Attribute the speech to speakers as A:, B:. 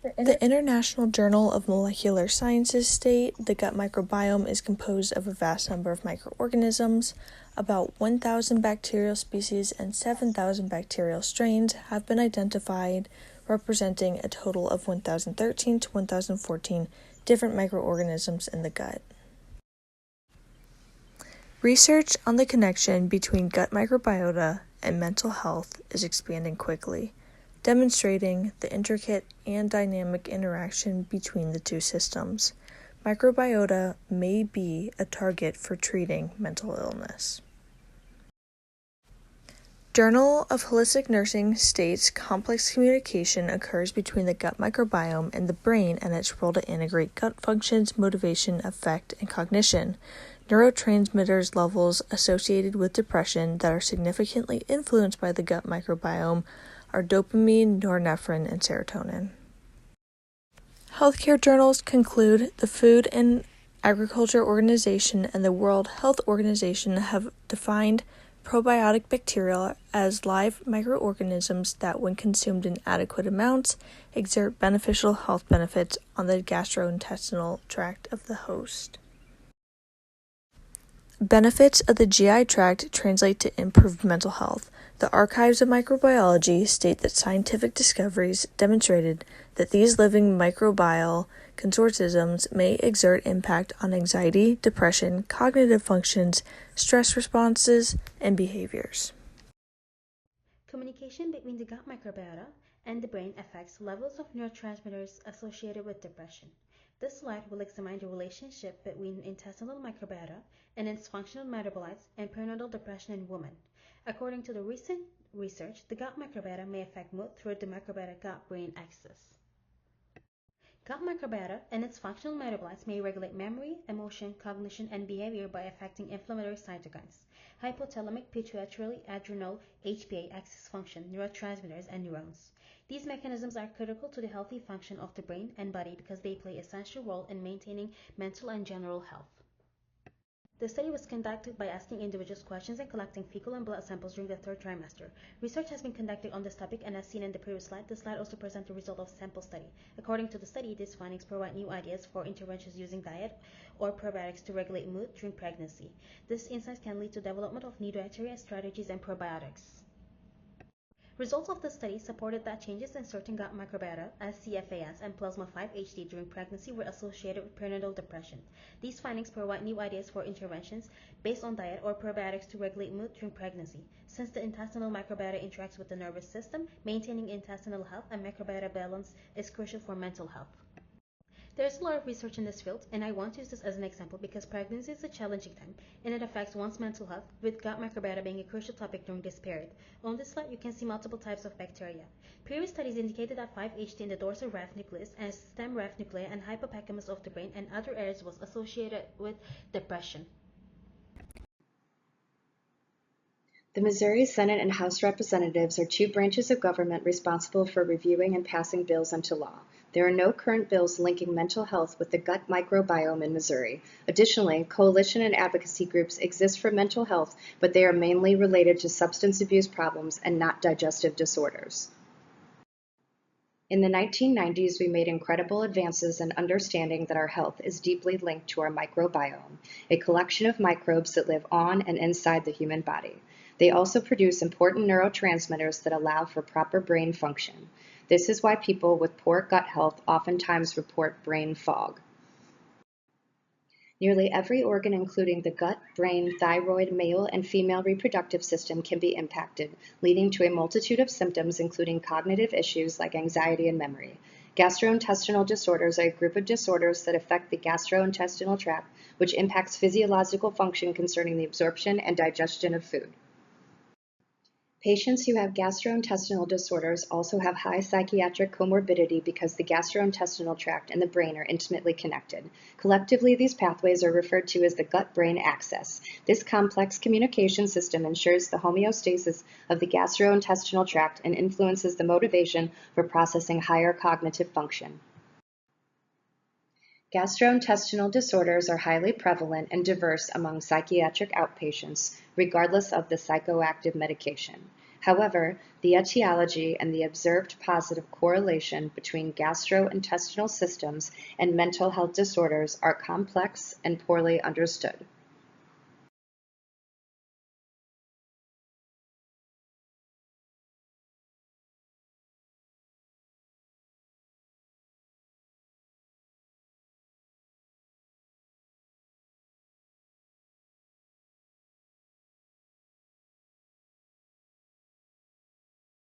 A: The International Journal of Molecular Sciences state the gut microbiome is composed of a vast number of microorganisms. About 1,000 bacterial species and 7,000 bacterial strains have been identified, representing a total of 1,013 to 1,014 different microorganisms in the gut. Research on the connection between gut microbiota and mental health is expanding quickly, demonstrating the intricate and dynamic interaction between the two systems. Microbiota may be a target for treating mental illness. Journal of Holistic Nursing states complex communication occurs between the gut microbiome and the brain and its role to integrate gut functions, motivation, affect, and cognition. Neurotransmitters levels associated with depression that are significantly influenced by the gut microbiome are dopamine, norepinephrine, and serotonin. Healthcare journals conclude the Food and Agriculture Organization and the World Health Organization have defined probiotic bacteria as live microorganisms that, when consumed in adequate amounts, exert beneficial health benefits on the gastrointestinal tract of the host. Benefits of the GI tract translate to improved mental health. The Archives of Microbiology state that scientific discoveries demonstrated that these living microbial consortisms may exert impact on anxiety, depression, cognitive functions, stress responses, and behaviors.
B: Communication between the gut microbiota and the brain affects levels of neurotransmitters associated with depression. This slide will examine the relationship between intestinal microbiota and its functional metabolites and perinatal depression in women. According to the recent research, the gut microbiota may affect mood through the microbiota-gut-brain axis. Gut microbiota and its functional metabolites may regulate memory, emotion, cognition, and behavior by affecting inflammatory cytokines, hypothalamic pituitary adrenal HPA axis function, neurotransmitters, and neurons. These mechanisms are critical to the healthy function of the brain and body because they play an essential role in maintaining mental and general health. The study was conducted by asking individuals questions and collecting fecal and blood samples during the third trimester. Research has been conducted on this topic, and as seen in the previous slide, the slide also presents the result of sample study. According to the study, these findings provide new ideas for interventions using diet or probiotics to regulate mood during pregnancy. This insight can lead to development of new dietary strategies and probiotics. Results of the study supported that changes in certain gut microbiota, as CFAS and plasma 5-HT during pregnancy, were associated with perinatal depression. These findings provide new ideas for interventions based on diet or probiotics to regulate mood during pregnancy. Since the intestinal microbiota interacts with the nervous system, maintaining intestinal health and microbiota balance is crucial for mental health. There's a lot of research in this field, and I want to use this as an example because pregnancy is a challenging time, and it affects one's mental health, with gut microbiota being a crucial topic during this period. On this slide, you can see multiple types of bacteria. Previous studies indicated that 5-HT in the dorsal raphe nucleus and stem raphe nuclei and hypothalamus of the brain and other areas was associated with depression.
C: The Missouri Senate and House Representatives are two branches of government responsible for reviewing and passing bills into law. There are no current bills linking mental health with the gut microbiome in Missouri. Additionally, coalition and advocacy groups exist for mental health, but they are mainly related to substance abuse problems and not digestive disorders. In the 1990s, we made incredible advances in understanding that our health is deeply linked to our microbiome, a collection of microbes that live on and inside the human body. They also produce important neurotransmitters that allow for proper brain function. This is why people with poor gut health oftentimes report brain fog. Nearly every organ, including the gut, brain, thyroid, male and female reproductive system, can be impacted, leading to a multitude of symptoms, including cognitive issues like anxiety and memory. Gastrointestinal disorders are a group of disorders that affect the gastrointestinal tract, which impacts physiological function concerning the absorption and digestion of food. Patients who have gastrointestinal disorders also have high psychiatric comorbidity because the gastrointestinal tract and the brain are intimately connected. Collectively, these pathways are referred to as the gut-brain axis. This complex communication system ensures the homeostasis of the gastrointestinal tract and influences the motivation for processing higher cognitive function. Gastrointestinal disorders are highly prevalent and diverse among psychiatric outpatients, regardless of the psychoactive medication. However, the etiology and the observed positive correlation between gastrointestinal systems and mental health disorders are complex and poorly understood.